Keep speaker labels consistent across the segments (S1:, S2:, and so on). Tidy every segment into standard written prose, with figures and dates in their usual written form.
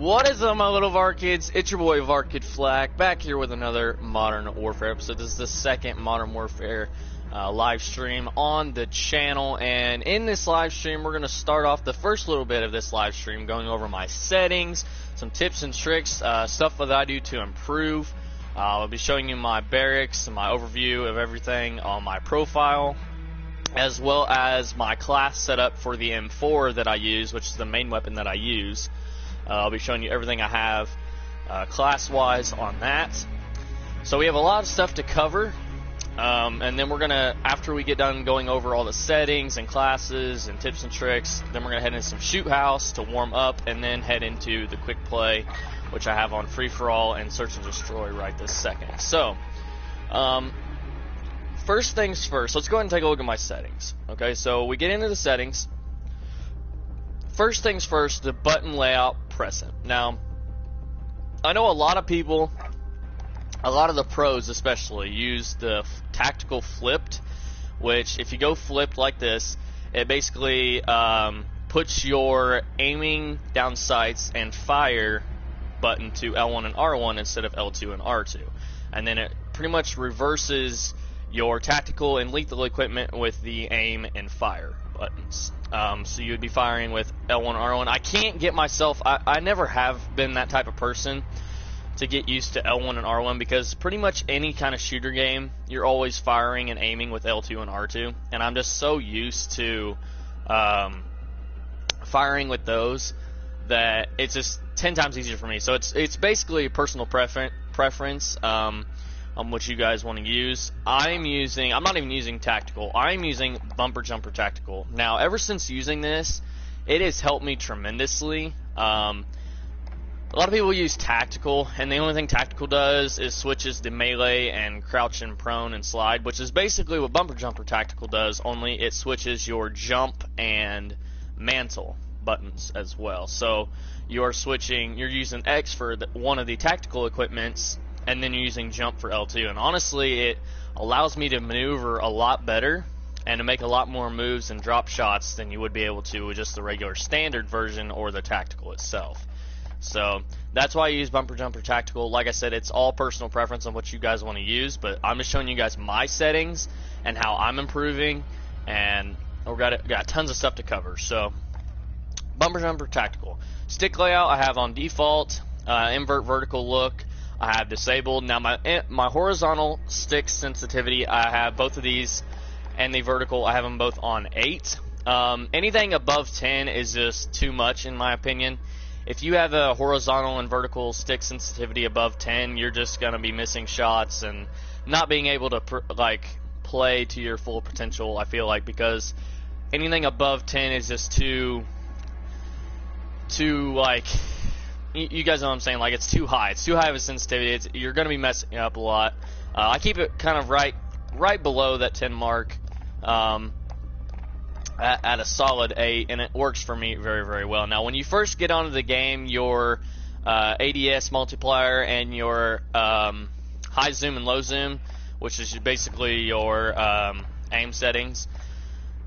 S1: What is up, my little VAR kids? It's your boy VARKid Flak back here with another Modern Warfare episode. This is the second Modern Warfare live stream on the channel, and in this live stream we're going to start off the first little bit of this live stream going over my settings, some tips and tricks, stuff that I do to improve. I'll be showing you my barracks and my overview of everything on my profile, as well as my class setup for the M4 that I use, which is the main weapon that I use. I'll be showing you everything I have class-wise on that. So we have a lot of stuff to cover, and then we're going to, after we get done going over all the settings and classes and tips and tricks, then we're going to head into some shoot house to warm up, and then head into the quick play, which I have on free-for-all and search and destroy right this second. So, first things first, let's go ahead and take a look at my settings. Okay, so we get into the settings. First things first, the button layout present. Now, I know a lot of people, a lot of the pros especially, use the tactical flipped, which if you go flipped like this, it basically puts your aiming down sights and fire button to L1 and R1 instead of L2 and R2. And then it pretty much reverses your tactical and lethal equipment with the aim and fire buttons. So you would be firing with L1 R1. I can't get myself, I never have been that type of person to get used to L1 and R1, because pretty much any kind of shooter game, you're always firing and aiming with L2 and R2, and I'm just so used to firing with those that it's just 10 times easier for me. So it's basically a personal preference on what you guys want to use. I'm not even using tactical. I'm using bumper jumper tactical. Now, ever since using this, it has helped me tremendously. A lot of people use tactical, and the only thing tactical does is switches the melee and crouch and prone and slide, which is basically what bumper jumper tactical does, only it switches your jump and mantle buttons as well. So you're using X for one of the tactical equipments, and then you're using jump for L2, and honestly it allows me to maneuver a lot better and to make a lot more moves and drop shots than you would be able to with just the regular standard version or the tactical itself. So that's why I use bumper jumper tactical. Like I said, it's all personal preference on what you guys want to use, but I'm just showing you guys my settings and how I'm improving, and we've got tons of stuff to cover. So bumper jumper tactical. Stick layout I have on default, invert vertical look I have disabled. Now my horizontal stick sensitivity, I have both of these, and the vertical I have them both on 8. Anything above 10 is just too much in my opinion. If you have a horizontal and vertical stick sensitivity above 10, you're just going to be missing shots and not being able to play to your full potential, I feel like, because anything above 10 is just too like, you guys know what I'm saying, like it's too high. It's too high of a sensitivity. You're going to be messing up a lot. I keep it kind of right below that 10 mark at a solid 8, and it works for me very, very well. Now, when you first get onto the game, your ADS multiplier and your high zoom and low zoom, which is basically your aim settings,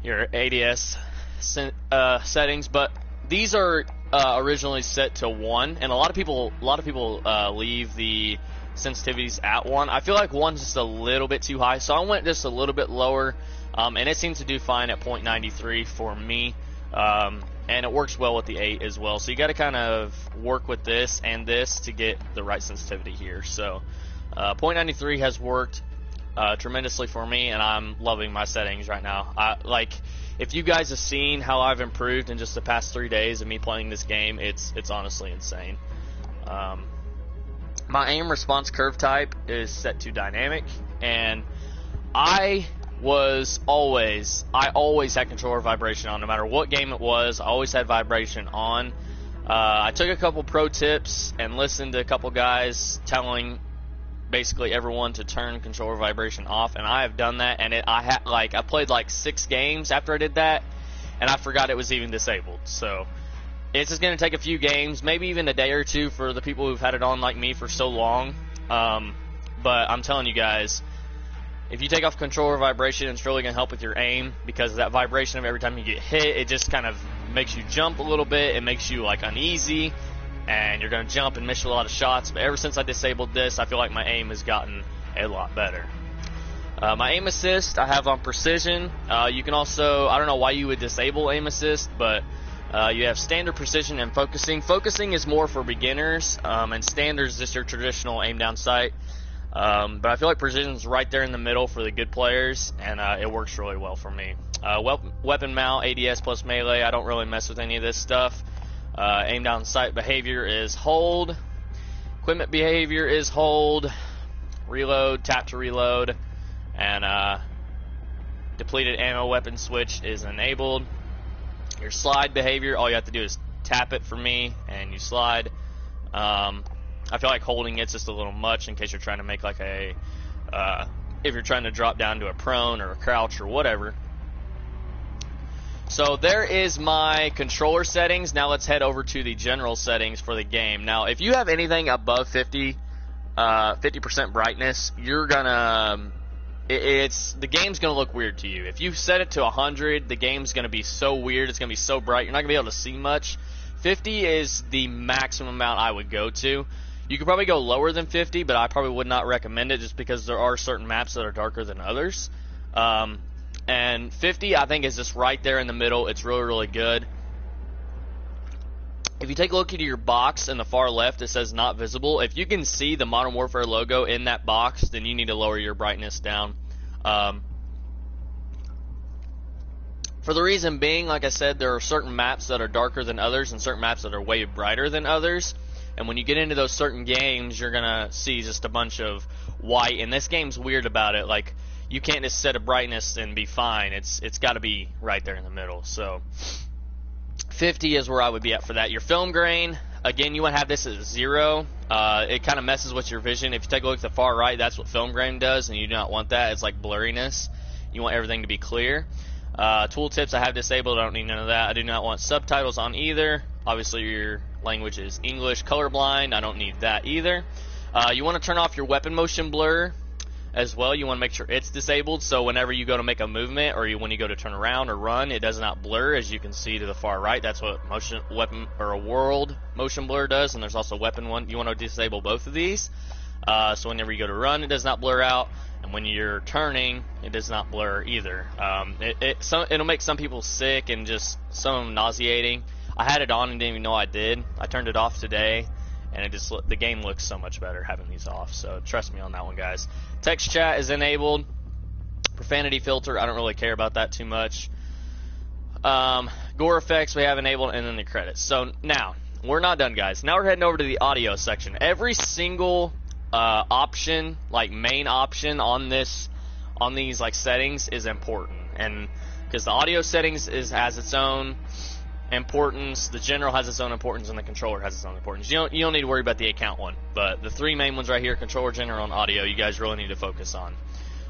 S1: your ADS settings, but these are originally set to 1, and a lot of people leave the sensitivities at 1. I feel like 1's just a little bit too high, so I went just a little bit lower, and it seems to do fine at 0.93 for me, and it works well with the 8 as well. So you got to kind of work with this and this to get the right sensitivity here. So 0.93 has worked tremendously for me, and I'm loving my settings right now. If you guys have seen how I've improved in just the past 3 days of me playing this game, it's honestly insane. My aim response curve type is set to dynamic, and I always had controller vibration on. No matter what game it was, I always had vibration on. I took a couple pro tips and listened to a couple guys telling basically everyone to turn controller vibration off, and I have done that, and I played like 6 games after I did that, and I forgot it was even disabled. So it's just going to take a few games, maybe even a day or two for the people who've had it on like me for so long, but I'm telling you guys, if you take off controller vibration, it's really going to help with your aim, because that vibration of every time you get hit, it just kind of makes you jump a little bit, it makes you like uneasy, and you're going to jump and miss a lot of shots. But ever since I disabled this, I feel like my aim has gotten a lot better. My aim assist I have on precision. You can also, I don't know why you would disable aim assist, but you have standard, precision, and focusing. Focusing is more for beginners, and standard is just your traditional aim down sight. But I feel like precision is right there in the middle for the good players, and it works really well for me. Weapon mount, ADS plus melee, I don't really mess with any of this stuff. Aim down sight behavior is hold. Equipment behavior is hold. Reload, tap to reload. And depleted ammo weapon switch is enabled. Your slide behavior, all you have to do is tap it for me, and you slide. I feel like holding it's just a little much in case you're trying to make like a, if you're trying to drop down to a prone or a crouch or whatever. So there is my controller settings. Now let's head over to the general settings for the game. Now if you have anything above 50% brightness, you're gonna, the game's gonna look weird to you. If you set it to 100, the game's gonna be so weird, it's gonna be so bright, you're not gonna be able to see much. 50 is the maximum amount I would go to. You could probably go lower than 50, but I probably would not recommend it just because there are certain maps that are darker than others. And 50 I think is just right there in the middle. It's really, really good. If you take a look at your box in the far left, it says not visible. If you can see the Modern Warfare logo in that box, then you need to lower your brightness down. For the reason being, like I said, there are certain maps that are darker than others and certain maps that are way brighter than others. And when you get into those certain games, you're going to see just a bunch of white. And this game's weird about it. Like, you can't just set a brightness and be fine. It's got to be right there in the middle. So 50 is where I would be at for that. Your film grain, again, you want to have this at 0. It kind of messes with your vision. If you take a look at the far right, that's what film grain does, and you do not want that. It's like blurriness. You want everything to be clear. Tooltips I have disabled. I don't need none of that. I do not want subtitles on either. Obviously, your language is English. Colorblind, I don't need that either. You want to turn off your weapon motion blur as well. You want to make sure it's disabled, so whenever you go to make a movement or when you go to turn around or run, it does not blur, as you can see to the far right. That's what weapon or a world motion blur does, and there's also weapon one. You want to disable both of these, so whenever you go to run, it does not blur out, and when you're turning, it does not blur either. It'll make some people sick and just some of them nauseating. I had it on and didn't even know I did. I turned it off today, and the game looks so much better having these off, so trust me on that one, guys. Text chat is enabled. Profanity filter, I don't really care about that too much. Gore effects we have enabled, and then the credits. So now, we're not done, guys. Now we're heading over to the audio section. Every single option, like main option on these like settings is important, and because the audio settings has its own importance, the general has its own importance, and the controller has its own importance. You don't need to worry about the account one, but the three main ones right here, controller, general, and audio, you guys really need to focus on.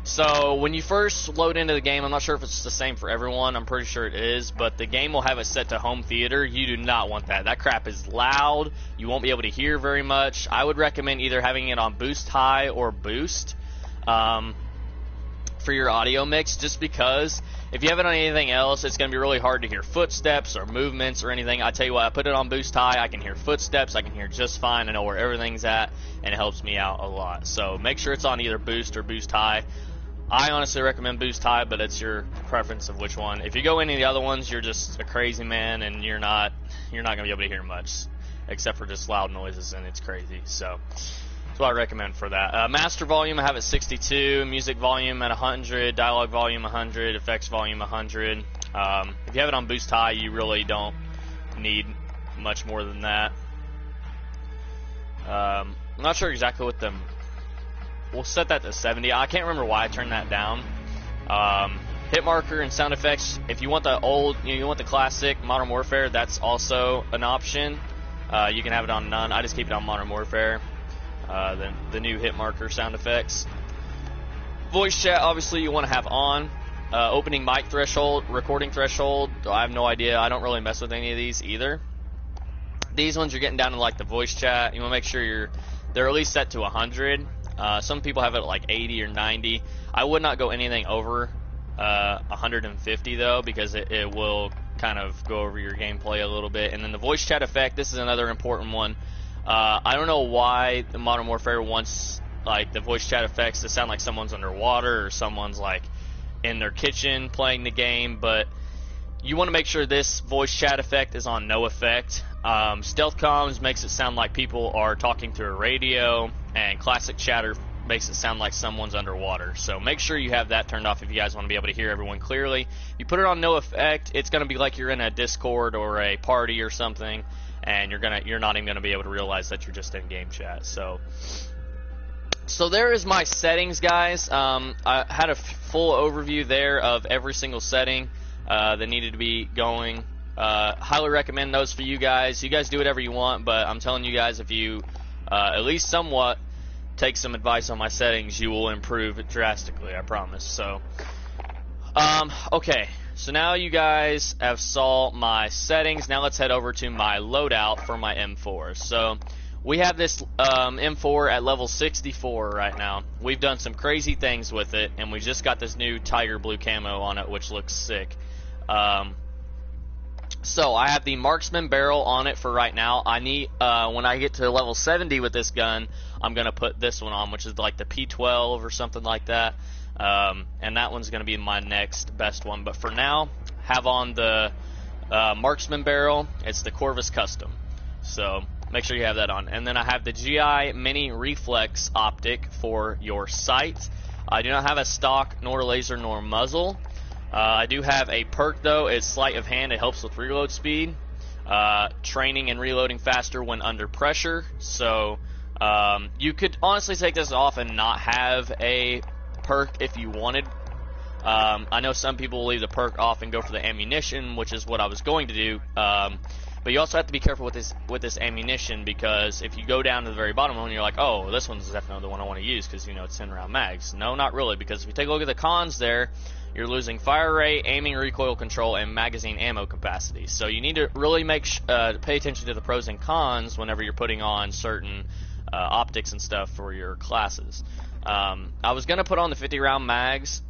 S1: So when you first load into the game, I'm not sure if it's the same for everyone, I'm pretty sure it is, but the game will have it set to home theater. You do not want that. That crap is loud. You won't be able to hear very much. I would recommend either having it on boost high or boost for your audio mix, just because if you have it on anything else, it's going to be really hard to hear footsteps or movements or anything. I tell you what, I put it on boost high, I can hear footsteps, I can hear just fine, I know where everything's at, and it helps me out a lot. So make sure it's on either boost or boost high. I honestly recommend boost high, but it's your preference of which one. If you go any of the other ones, you're just a crazy man, and you're not going to be able to hear much, except for just loud noises, and it's crazy. So that's what I recommend for that. Master volume I have at 62, music volume at 100, dialogue volume 100, effects volume 100. If you have it on boost high, you really don't need much more than that. I'm not sure exactly what them. We'll set that to 70. I can't remember why I turned that down. Hit marker and sound effects. If you want the old, you want the classic Modern Warfare, that's also an option. You can have it on none. I just keep it on Modern Warfare. The new hit marker sound effects. Voice chat, obviously, you want to have on. Opening mic threshold, recording threshold. I have no idea. I don't really mess with any of these either. These ones you're getting down to like the voice chat. You want to make sure they're at least set to 100. Some people have it at like 80 or 90. I would not go anything over 150 though, because it will kind of go over your gameplay a little bit. And then the voice chat effect, this is another important one. I don't know why the Modern Warfare wants like the voice chat effects to sound like someone's underwater or someone's like in their kitchen playing the game, but you want to make sure this voice chat effect is on no effect. Stealth comms makes it sound like people are talking through a radio, and classic chatter makes it sound like someone's underwater. So make sure you have that turned off if you guys want to be able to hear everyone clearly. You put it on no effect, it's going to be like you're in a Discord or a party or something, and you're not even going to be able to realize that you're just in game chat. So there is my settings, guys. I had a full overview there of every single setting that needed to be going. Highly recommend those for you guys. You guys do whatever you want, but I'm telling you guys, if you at least somewhat take some advice on my settings, you will improve drastically, I promise. So, okay. So now you guys have saw my settings. Now let's head over to my loadout for my M4. So we have this M4 at level 64 right now. We've done some crazy things with it, and we just got this new tiger blue camo on it, which looks sick. So I have the marksman barrel on it for right now. I need when I get to level 70 with this gun, I'm gonna put this one on, which is like the P12 or something like that. And that one's gonna be my next best one. But for now, have on the marksman barrel. It's the Corvus Custom. So make sure you have that on. And then I have the GI Mini Reflex Optic for your sight. I do not have a stock, nor laser, nor muzzle. I do have a perk though. It's sleight of hand. It helps with reload speed, training and reloading faster when under pressure. So you could honestly take this off and not have a perk if you wanted. I know some people will leave the perk off and go for the ammunition, which is what I was going to do. But you also have to be careful with this ammunition, because if you go down to the very bottom one, you're like, oh, this one's definitely the one I want to use because, you know, it's 10 round mags. No, not really, because if you take a look at the cons there, you're losing fire rate, aiming, recoil control, and magazine ammo capacity. So you need to really pay attention to the pros and cons whenever you're putting on certain optics and stuff for your classes. I was going to put on the 50 round mags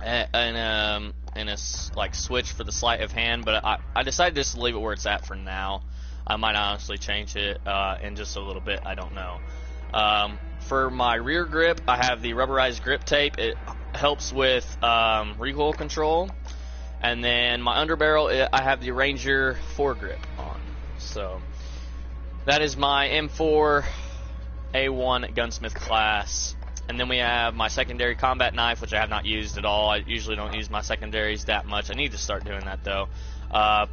S1: and a like switch for the sleight of hand, but I decided just to leave it where it's at for now. I might honestly change it in just a little bit. I don't know. For my rear grip, I have the rubberized grip tape. It helps with recoil control. And then my underbarrel, I have the Ranger foregrip on. So that is my M4 A1 gunsmith class. And then we have my secondary combat knife, which I have not used at all. I usually don't use my secondaries that much. I need to start doing that though.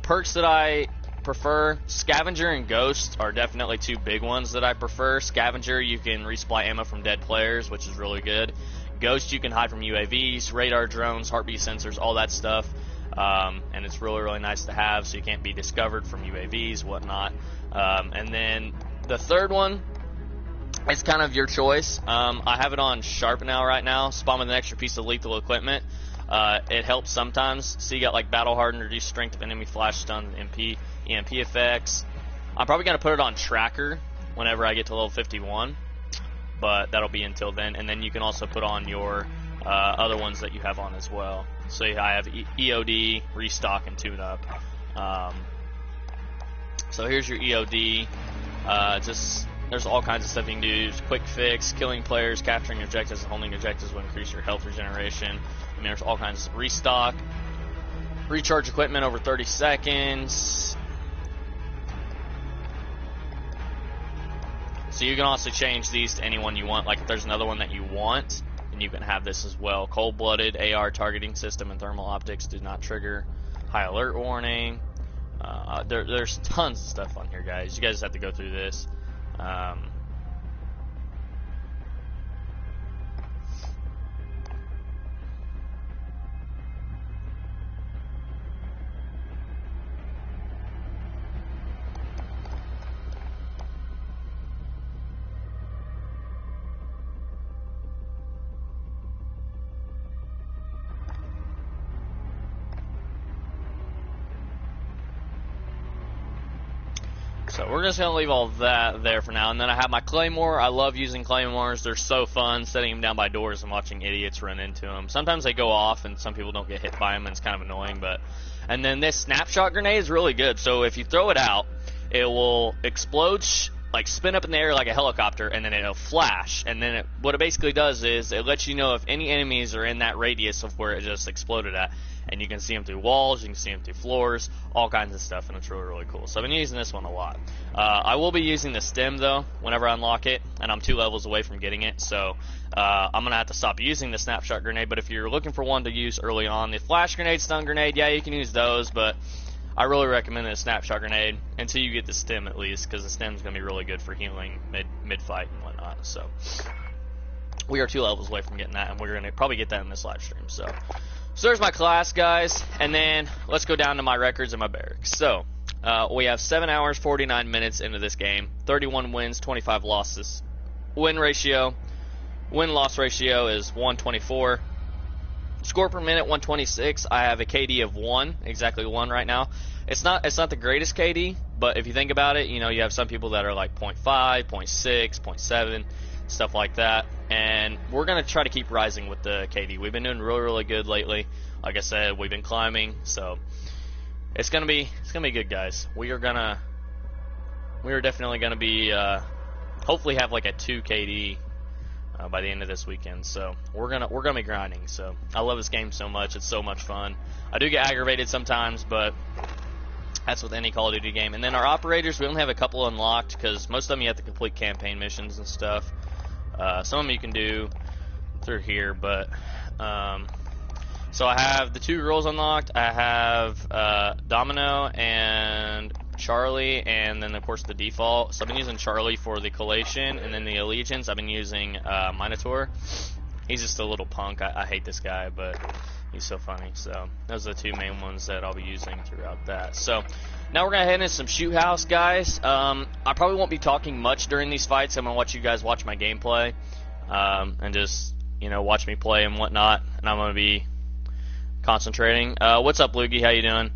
S1: Perks that I prefer, Scavenger and Ghost are definitely two big ones that I prefer. Scavenger, you can resupply ammo from dead players, which is really good. Ghost, you can hide from UAVs, radar drones, heartbeat sensors, all that stuff. And it's really, really nice to have, so you can't be discovered from UAVs, whatnot. And then the third one, it's kind of your choice. I have it on Sharp now right now, spawn with an extra piece of lethal equipment. It helps sometimes. So you got like battle hardened, reduced strength of enemy, flash stun, EMP effects. I'm probably going to put it on tracker whenever I get to level 51, but that'll be until then. And then you can also put on your other ones that you have on as well. So I have EOD, restock, and tune up. So here's your EOD. There's all kinds of stuff you can do. Quick fix, killing players, capturing objectives, and holding objectives will increase your health regeneration. I mean, there's all kinds of restock. Recharge equipment over 30 seconds. So you can also change these to anyone you want. Like if there's another one that you want, then you can have this as well. Cold-blooded, AR targeting system, and thermal optics do not trigger. High alert warning. There's tons of stuff on here, guys. You guys have to go through this. So we're just going to leave all that there for now. And then I have my Claymore. I love using Claymores. They're so fun, setting them down by doors and watching idiots run into them. Sometimes they go off and some people don't get hit by them, and it's kind of annoying. And then this snapshot grenade is really good. So if you throw it out, it will explode, like spin up in the air like a helicopter, and then it'll flash. And then what it basically does is it lets you know if any enemies are in that radius of where it just exploded at. And you can see them through walls, you can see them through floors, all kinds of stuff, and it's really, really cool. So I've been using this one a lot. I will be using the stem, though, whenever I unlock it, and I'm 2 levels away from getting it, so I'm going to have to stop using the snapshot grenade. But if you're looking for one to use early on, the flash grenade, stun grenade, yeah, you can use those, but I really recommend the snapshot grenade until you get the stem, at least, because the stem's going to be really good for healing mid-fight and whatnot. So we are 2 levels away from getting that, and we're going to probably get that in this live stream. So there's my class, guys, and then let's go down to my records and my barracks. So we have 7 hours, 49 minutes into this game, 31 wins, 25 losses. Win-loss ratio is 124. Score per minute, 126. I have a KD of 1, exactly 1 right now. It's not the greatest KD, but if you think about it, you know, you have some people that are like 0.5, 0.6, 0.7, stuff like that. And we're going to try to keep rising with the KD. We've been doing really, really good lately. Like I said, we've been climbing, so it's going to be good, guys. We are definitely going to be hopefully have like a 2 KD by the end of this weekend. So we're gonna be grinding. So I love this game so much. It's so much fun. I do get aggravated sometimes, but that's with any Call of Duty game. And then our operators, we only have a couple unlocked because most of them you have to complete campaign missions and stuff. Some of them you can do through here, but so I have the 2 girls unlocked. I have Domino and Charlie, and then of course the default. So I've been using Charlie for the collation, and then the allegiance I've been using Minotaur. He's just a little punk. I hate this guy, but he's so funny. So those are the 2 main ones that I'll be using throughout that. So now we're gonna head into some shoot house, guys. I probably won't be talking much during these fights. I'm gonna let you guys watch my gameplay and just, you know, watch me play and whatnot. And I'm gonna be concentrating. What's up, Loogie? How you doing?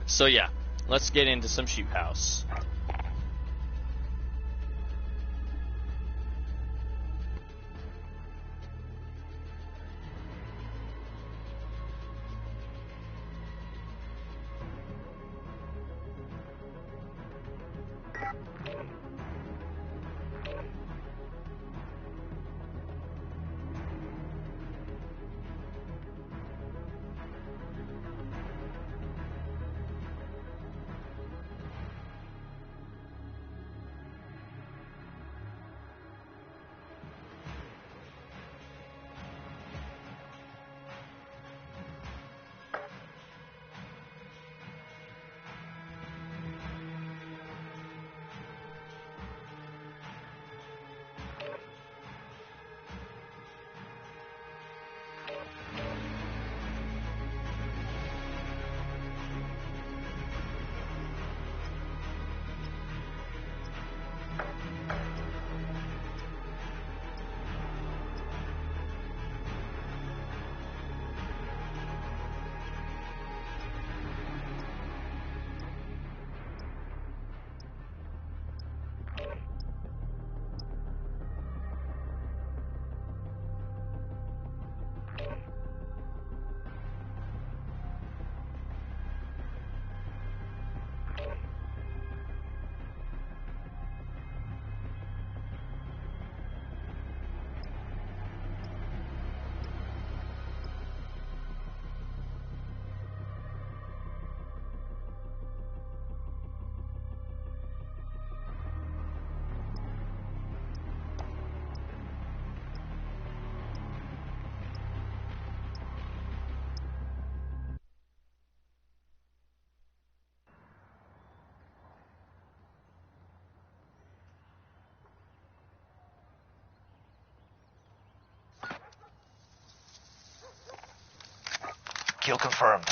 S1: So yeah, let's get into some shoot house.
S2: Kill confirmed.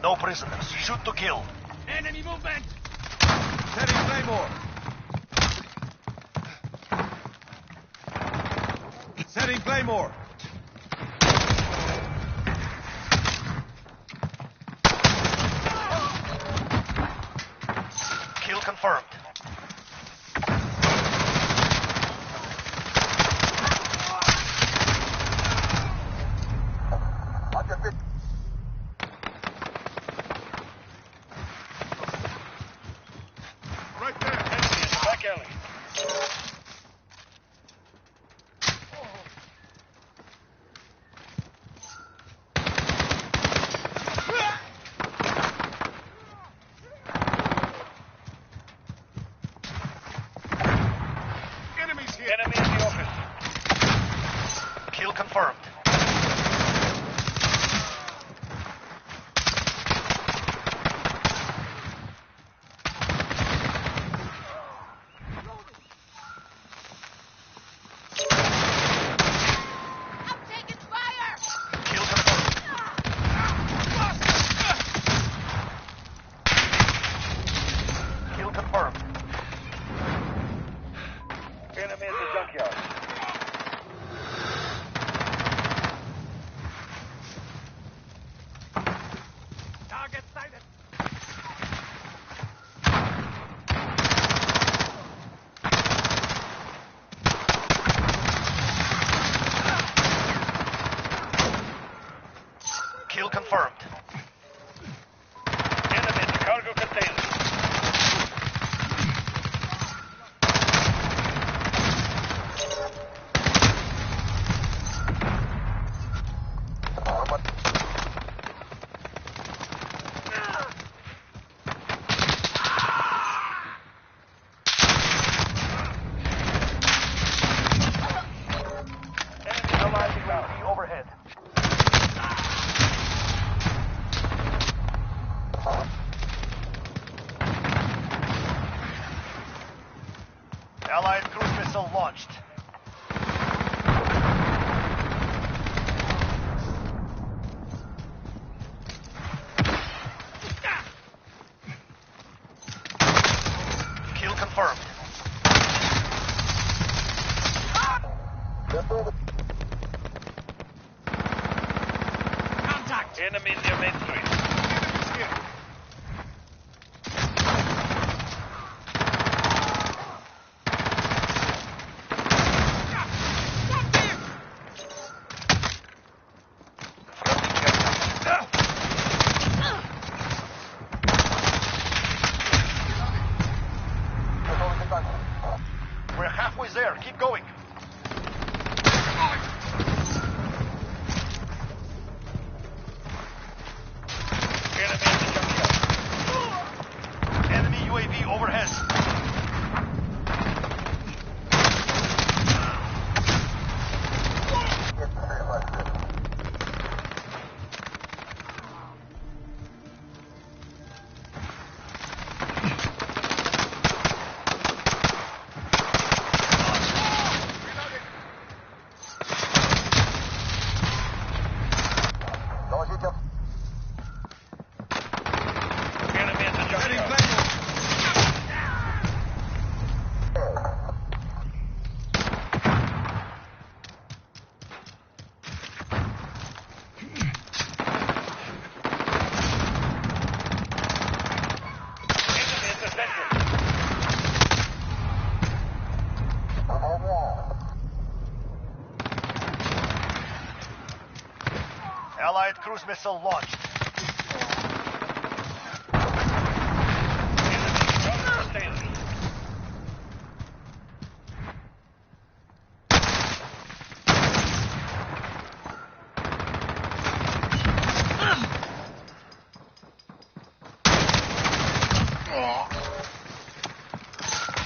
S2: No prisoners. Shoot to kill.
S3: Enemy movement! Setting Claymore! Claymore!
S2: Kill confirmed.
S3: Right there!
S4: Enemy in the back alley.
S3: Enemies here!
S4: Enemy in the office.
S2: Kill confirmed.
S5: I'm taking fire!
S2: Kill confirmed. Kill confirmed.
S4: Enemy in the junkyard.
S3: Target sighted!
S2: Kill confirmed.
S4: Enemy in the cargo container. Enemy allied UAV overhead. Allied cruise missile launched. Kill confirmed.
S3: Contact!
S4: Enemy in the main street.
S3: Enemies here!
S2: We're halfway there. Keep going.
S4: Enemy in the junkyard.
S2: Enemy UAV overhead.
S4: Enemy in the
S3: Heading
S4: junkyard.
S3: Claymore!
S4: Enemy in the center.
S2: Allied cruise missile launched.
S4: Enemy in the cargo container.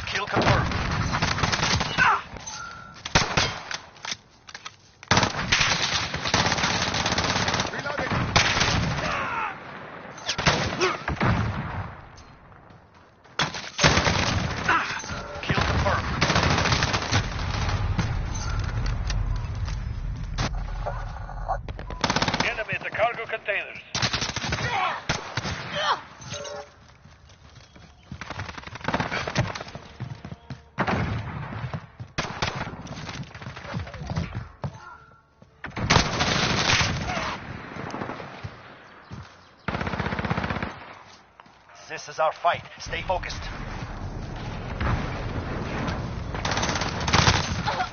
S2: Kill confirmed.
S3: Reloading!
S2: Kill confirmed.
S4: Enemy in the cargo containers.
S2: This is our fight. Stay focused.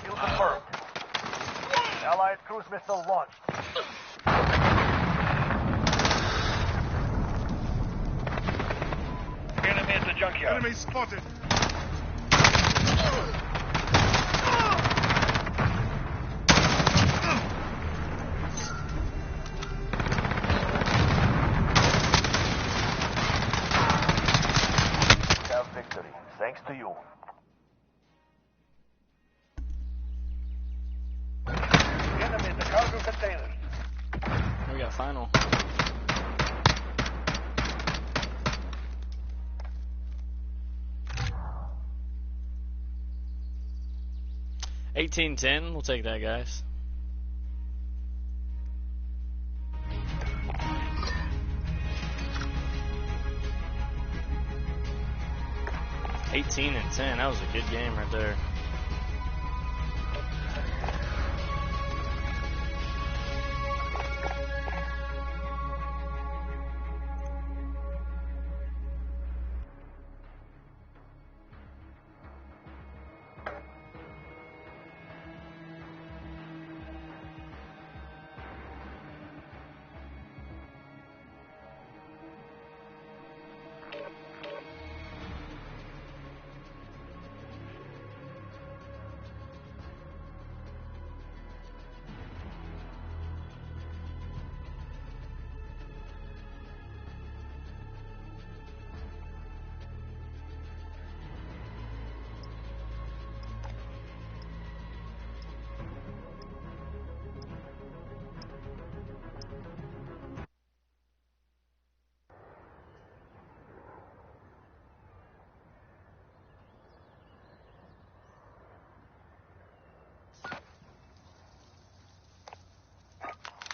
S2: Kill confirmed. Allied cruise missile launched.
S4: Enemy at the junkyard.
S3: Enemy spotted.
S2: Have victory. Thanks to you.
S4: Enemy at the cargo containers.
S1: We got final. $18-10. We'll take that, guys. $18-10. That was a good game right there.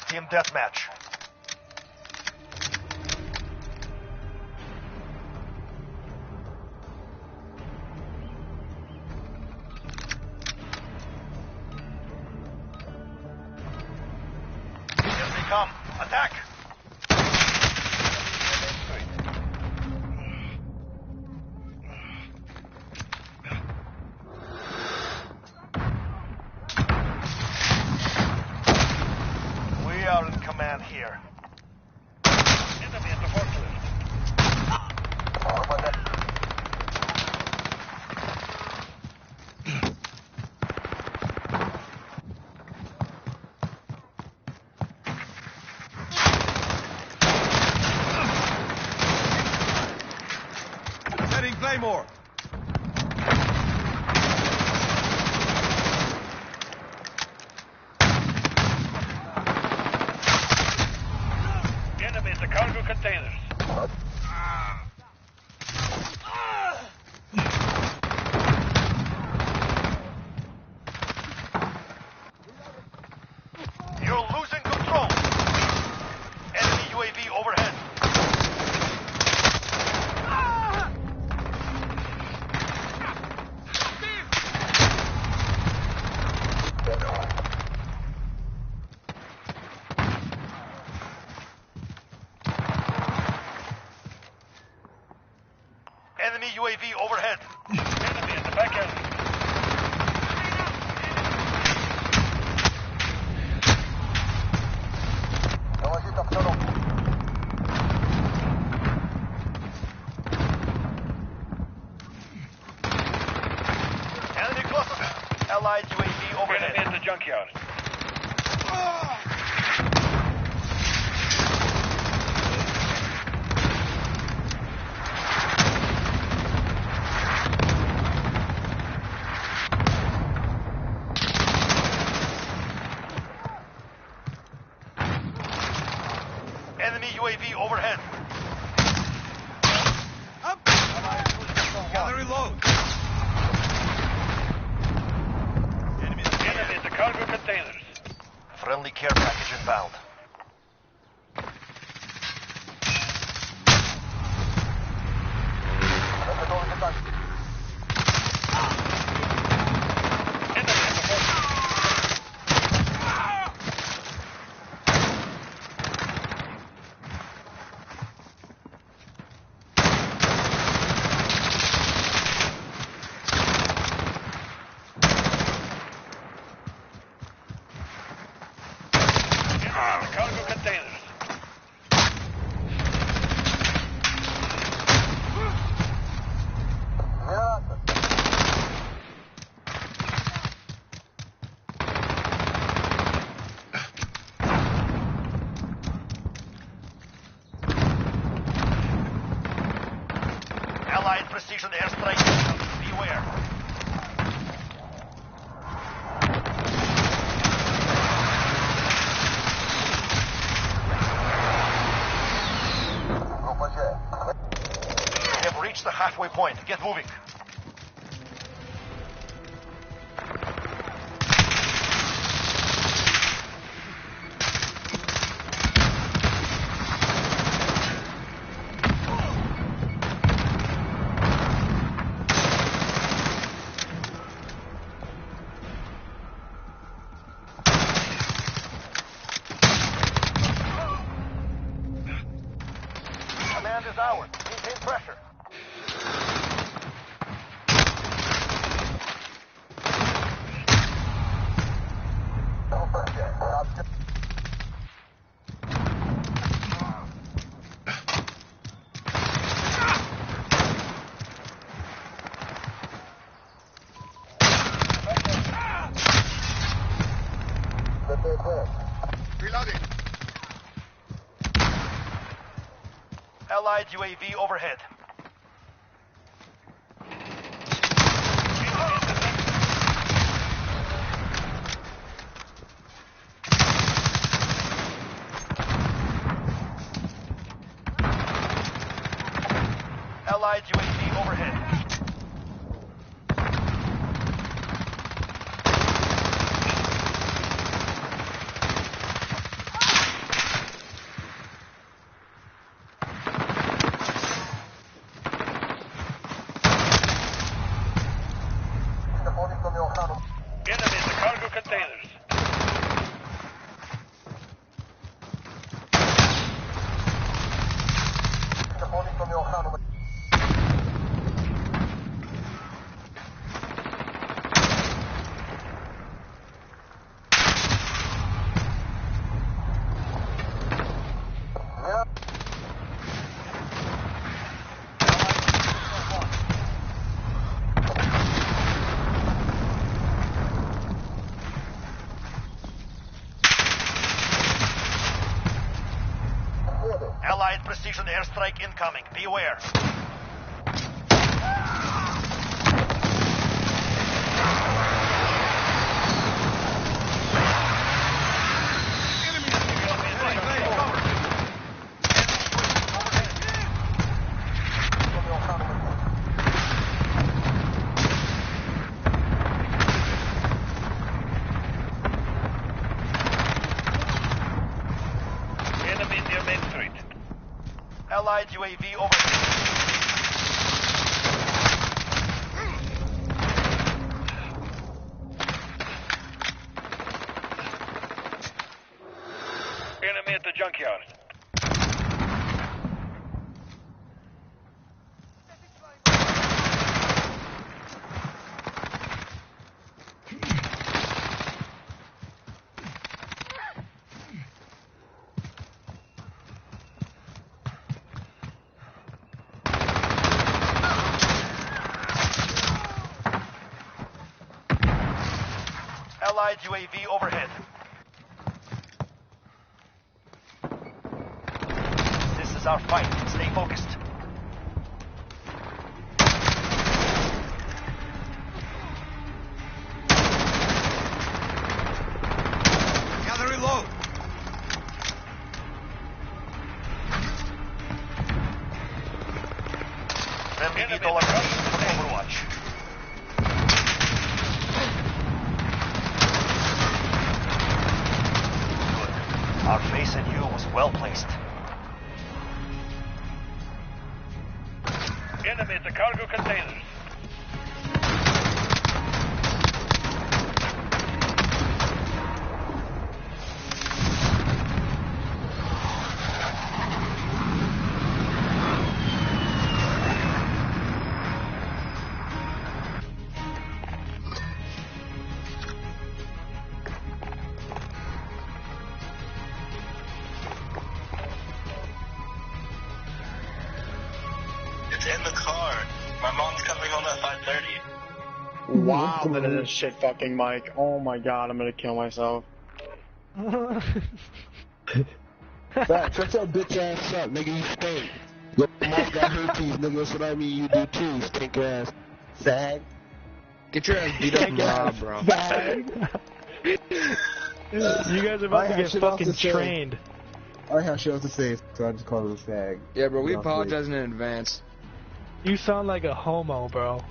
S2: Team deathmatch. Here they come. Attack! We are in command here.
S4: Enemy at the forklift.
S3: Setting Claymore.
S4: Enemy at the cargo containers.
S2: You're losing control. Enemy UAV overhead. Enemy UAV overhead.
S4: Enemy at the back alley.
S2: Enemy close. Allied UAV
S4: Enemy
S2: overhead.
S4: at the junkyard.
S2: Enemy UAV overhead.
S3: Up. Gather reload.
S2: Enemy
S4: Enemy at the cargo containers.
S2: Friendly care package inbound.
S4: Enemy at the forklift. The cargo containers.
S2: Allied precision airstrike. Beware. We have reached the halfway point. Get moving. Command is ours. Maintain pressure.
S3: Reloading.
S2: Allied UAV overhead. Allied UAV overhead.
S4: Enemy in the cargo containers.
S2: Allied precision airstrike incoming. Beware.
S4: Enemy near Main Street.
S2: Allied UAV overhead.
S4: Enemy at the junkyard.
S2: Allied UAV overhead. This is our fight. Stay focused.
S3: Gather low.
S2: Friendly
S4: Enemy
S2: VTOL
S4: in the
S2: activity
S4: cargo
S2: from Overwatch. Good. Our face in you was well placed.
S4: Enemy at the cargo containers.
S6: in the car. My mom's coming home at 5:30.
S7: Wow, that is a shit fucking mic. Oh my god, I'm gonna kill myself.
S8: Fact, shut your bitch ass up, nigga, you stink. Your mom got herpes, nigga, that's what I mean, you do too, stink ass. Fag.
S7: Get your ass beat up and robbed, bro.
S9: You guys are about to get fucking trained.
S8: I have shit else to say, so I just called him a fag.
S7: Yeah, bro, we apologize in advance.
S9: You sound like a homo, bro.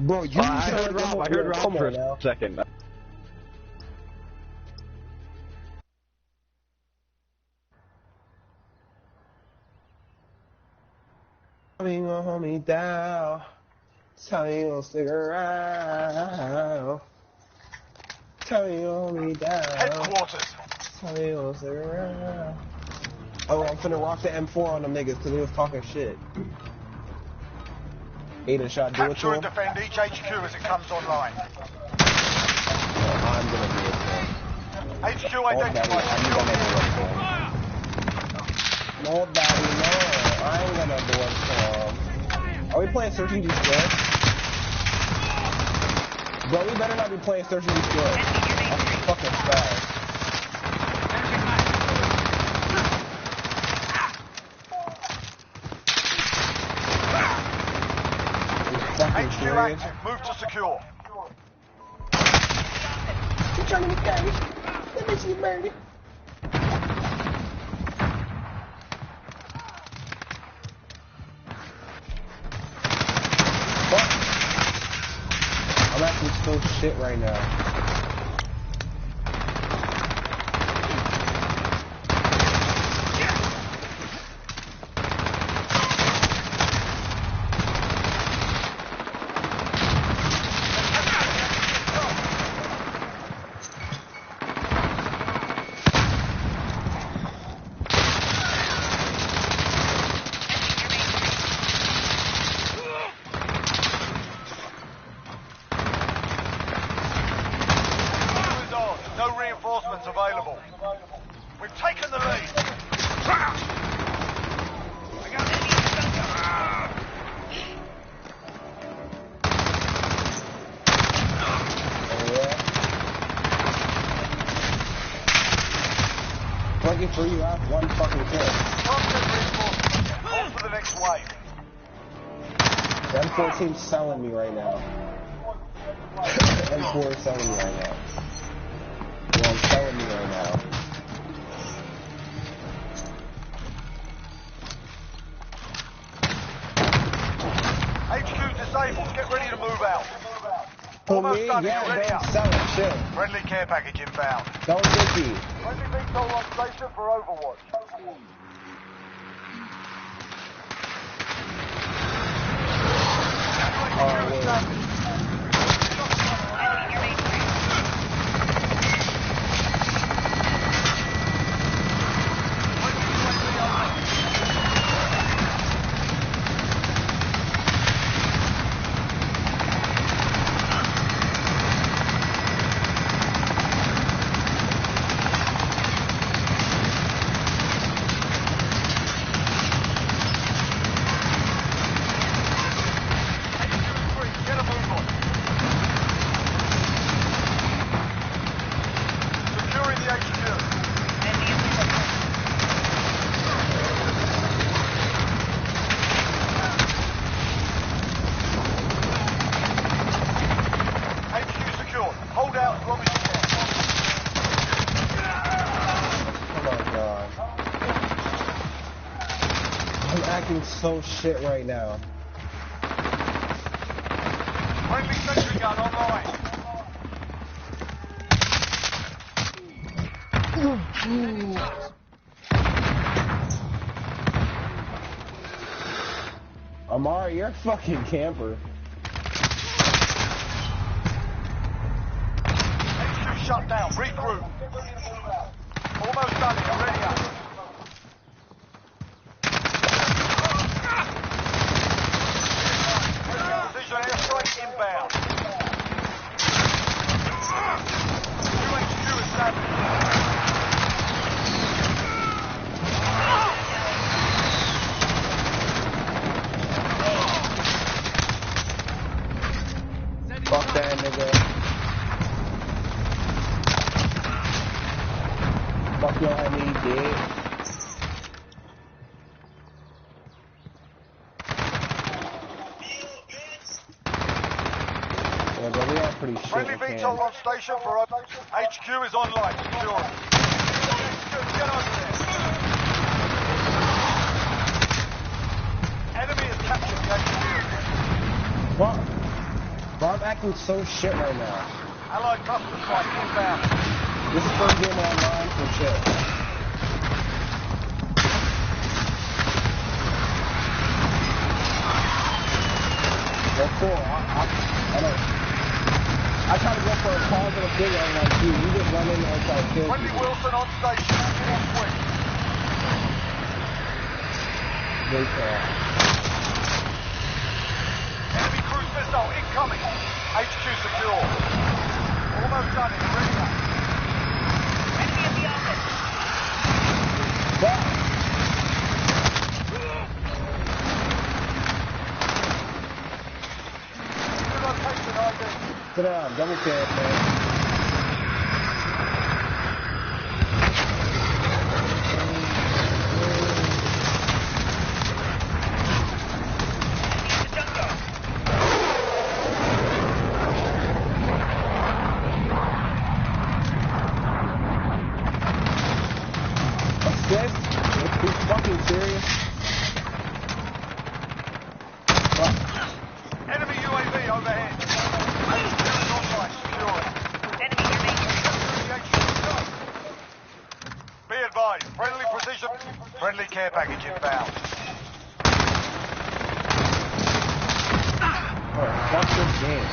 S8: Bro, you
S7: I heard Rob for a second.
S8: Tell me you gon' hold me down. Tell me you gon' stick around. Tell me you gon' hold me down.
S2: Headquarters.
S8: Tell me you gon' stick around. Oh, I'm finna rock the M4 on them niggas because they was talking shit. Aiden, should I do it to
S2: Capture and
S8: him?
S2: defend each HQ as it comes online.
S8: I'm gonna do it to him.
S2: HQ
S8: Nobody,
S2: identified.
S8: I'm gonna do it to him. Nobody, no. I ain't gonna do it to him. Are we playing Search and Destroy? Bro, we better not be playing Search and Destroy. I'm fucking fast.
S2: HQ active. Move to secure.
S8: You trying to be gay? That makes you murder. I'm actually so shit right now.
S2: No reinforcements available. We've taken the lead.
S8: Fucking for you, I have one fucking kill.
S2: Constant reinforcements. Hold for the next wave.
S8: The M14's selling me right now. The M4 is selling me right now. Well, I'm selling me right now.
S2: HQ disabled. Get ready to move out.
S8: For
S2: Almost
S8: me,
S2: done.
S8: yeah,
S2: You're ready
S8: bro,
S2: up.
S8: selling shit.
S2: Friendly care package inbound.
S8: Don't dicky.
S2: Friendly VTOL on station for Overwatch. Get a move on. Securing the HQ. HQ secured. Hold out as long as you can.
S8: Oh my god. I'm acting so shit right now.
S2: Friendly sentry gun online.
S8: Amari, you're a fucking camper.
S2: HQ shut down. Regroup. Almost done. You're ready up. Precision airstrike inbound. New HQ established.
S8: shit. Yeah, but we have pretty shit
S2: Friendly
S8: in
S2: VTOL
S8: hand.
S2: on station for HQ is online. Secure it. Get over there. Enemy has captured the HQ.
S8: Fuck. Bro, I'm acting so shit right now.
S2: Allied cluster strike inbound.
S8: This is first game online for shit. Well, cool. I try to go for a positive thing. I'm like, dude, you just run in there and try to kill
S2: Friendly
S8: people.
S2: Wilson on station. Get in quick.
S8: They can.
S2: Enemy cruise missile incoming. HQ secure. Almost done in. Ready up.
S5: Enemy at the office.
S8: Fuck.
S2: Good location, ID.
S8: Sit down, double kill, man.
S5: The junkyard.
S8: What's this? Are you fucking serious? Fuck.
S2: Enemy UAV overhead. HQ is online. Secure it.
S5: Enemy remaining.
S2: Be advised, friendly precision, friendly care package inbound.
S8: Oh, fuck this game.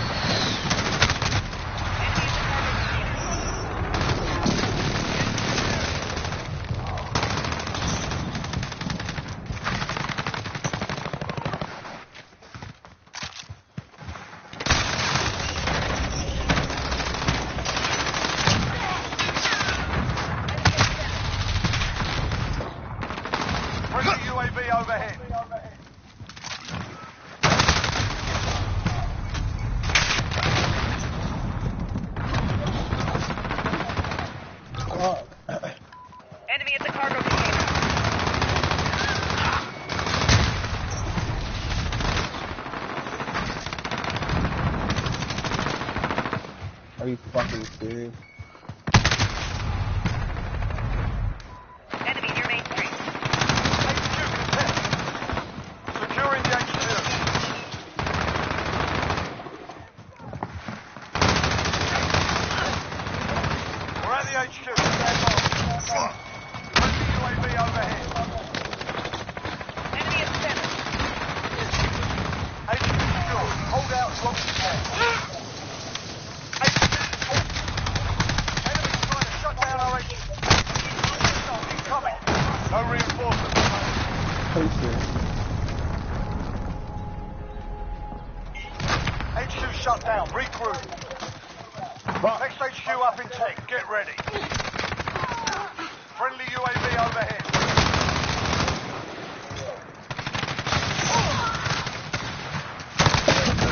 S2: Friendly UAV overhead.
S8: Fuck.
S5: Enemy at the cargo container.
S8: Are you fucking serious?
S5: Enemy near Main Street.
S2: HQ contest. Securing the HQ. We're at the HQ. Stand by. Friendly UAV overhead.
S5: Enemy at the center.
S2: HQ secure. Hold out as long as you can. Enemy trying to shut down our HQ. Incoming. No reinforcements.
S8: Pretty serious.
S2: HQ shut down. Regroup.
S8: Fuck.
S2: Next HQ up in 10. Get ready. Friendly UAV overhead.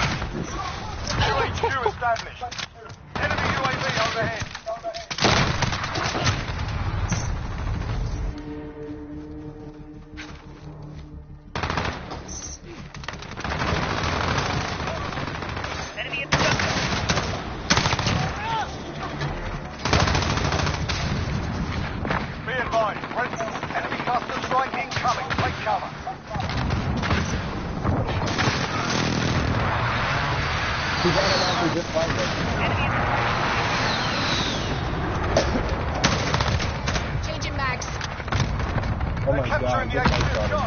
S2: New HQ established. Enemy UAV overhead.
S5: Enemy at the junkyard.
S2: Be advised. Enemy cluster strike incoming. Take cover.
S8: He's automatically just like this.
S5: Enemy at
S10: Changing mags.
S8: Oh my
S2: They're capturing
S8: god,
S2: the
S8: just
S2: HQ.
S8: like
S2: Go.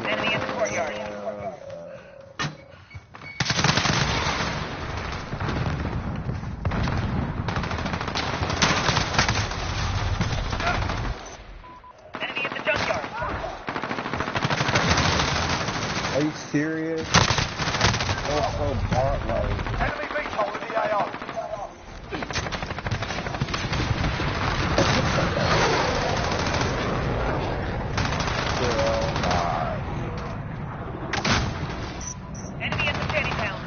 S5: Enemy at the courtyard. Enemy at the junkyard.
S8: Are you serious? Oh, so Bart, like.
S2: Enemy VTOL in the AO.
S5: Enemy at the shanty town.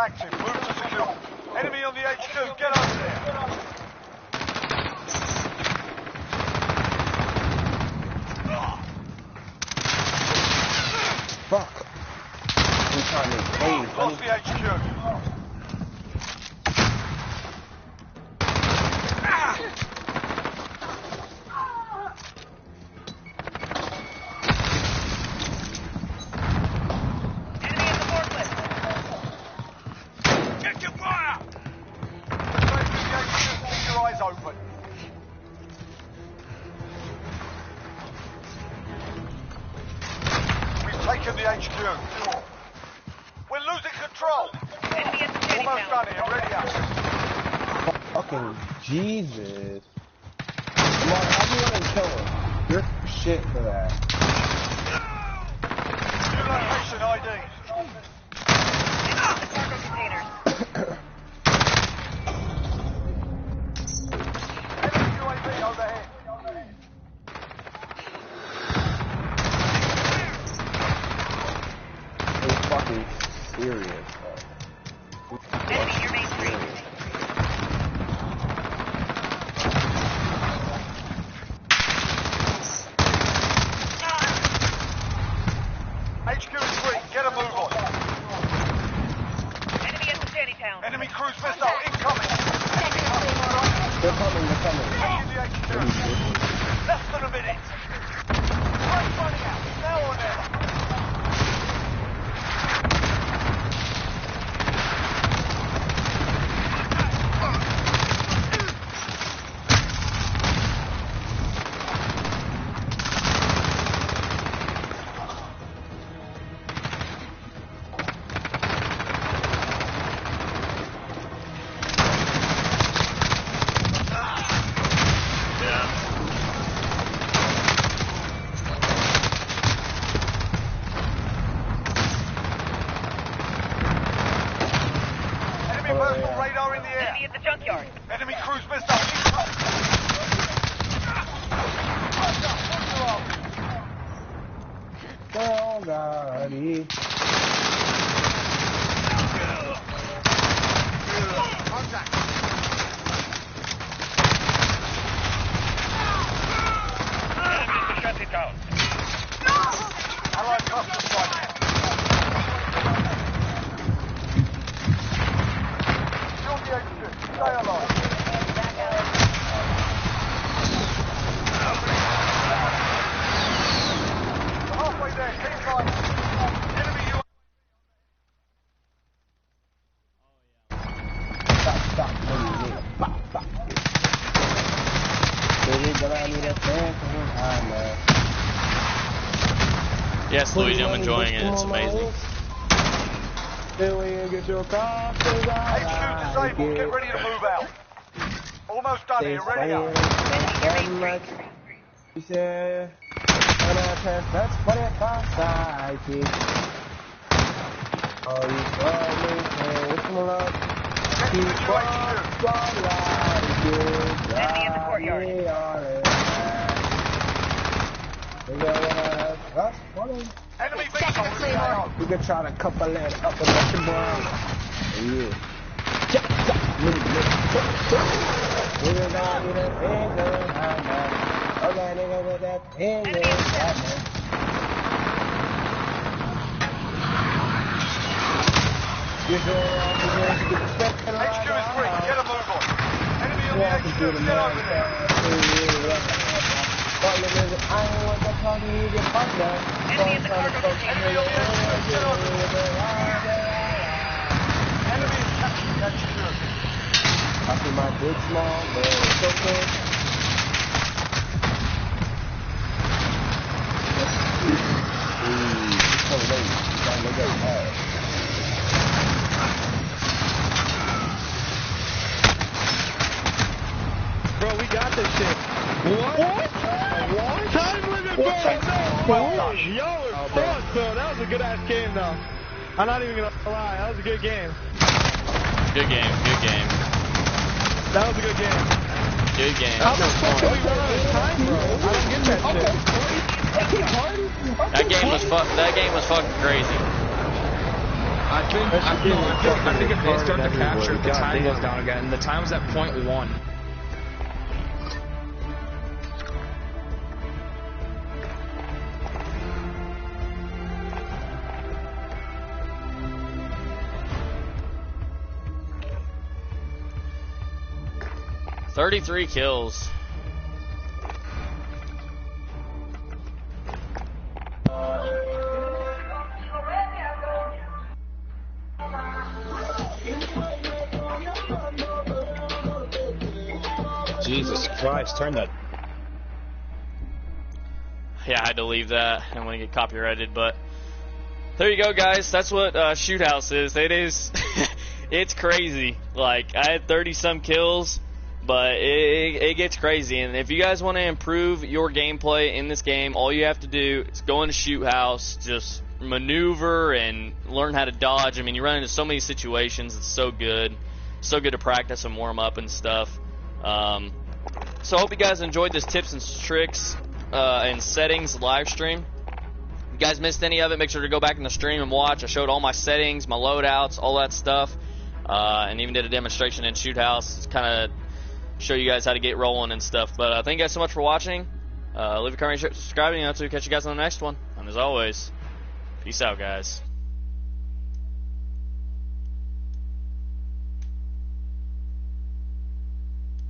S2: active. Move to secure. Enemy on the HQ. Get over there.
S8: Fuck. I'm trying to save.
S2: Lost the HQ.
S5: Enemy at the forklift.
S2: Get your fire! Keep your eyes open. We've taken the HQ. We're losing control.
S5: Enemy at the jetty
S2: Almost
S5: town.
S2: done here. Ready up.
S8: Fucking Jesus. Come on, how do you want to kill him? You're shit for that.
S2: New location ID.
S5: Enemy at the cargo containers.
S2: Enemy UAV overhead.
S8: It's fucking serious, bro.
S5: Enemy near Main Street.
S2: HQ is free. Get a move on.
S5: Enemy at the jetty town.
S2: Enemy cruise missile incoming.
S8: They're coming, they're coming.
S2: Taking the HQ. Less than a minute. Time's running out. Now or never. Enemy personal radar in the air.
S5: Enemy at the junkyard.
S2: Enemy cruise missile incoming.
S8: Oh, God.
S4: Enemy at the shanty town.
S2: Allied cluster strike. Kill the HQ. Stay alive. We're halfway there. Keep fighting. Enemy UAV.
S8: Stop, stop. Baby, but I need a fan for him.
S1: Yes, Luigi, I'm enjoying it. It's amazing.
S8: Get your car,
S2: HQ disabled. Get ready to move out. Almost done here. Ready up.
S8: He said, when I pass, that's what it costs. I think. Oh, you saw me, wish me luck. Keep on
S5: Enemy in the courtyard.
S2: Enemy missile in the AO.
S8: You can try to couple that up and let your boy. Yeah.
S2: HQ is free. Get a move on. Enemy on the HQ. Get over there.
S5: Enemy at the cargo containers.
S2: Enemy on the HQ. Get over there. Enemy is capturing the HQ.
S8: I see my big small, but it's okay. It's so late. You gotta look at that.
S9: Bro, we got this shit. What? Time limit, bro.
S2: Well
S9: No.
S2: done.
S9: Y'all are fucked, bro. That was a good ass game, though. I'm not even gonna lie. That was a good game.
S1: Good game. Good game.
S9: That was a good game.
S1: Good game.
S9: How the fuck did we run out of time, bro? I don't get that shit.
S1: That game was fucking crazy.
S10: I think if they start to capture, the time goes down again. The time was at 0.1.
S1: $33 kills.
S8: Jesus Christ, turn that.
S1: Yeah, I had to leave that. I don't want to get copyrighted, but there you go, guys. That's what Shoot House is. It is, it's crazy. Like, I had 30-some kills, but it gets crazy. And if you guys want to improve your gameplay in this game, all you have to do is go into Shoot House, just maneuver and learn how to dodge. I mean, you run into so many situations. It's so good. So good to practice and warm up and stuff. So I hope you guys enjoyed this tips and tricks and settings live stream. If you guys missed any of it, make sure to go back in the stream and watch. I showed all my settings, my loadouts, all that stuff, and even did a demonstration in Shoot House to kind of show you guys how to get rolling and stuff. But thank you guys so much for watching. Leave a comment, share, subscribe, and catch you guys on the next one. And as always, peace out, guys.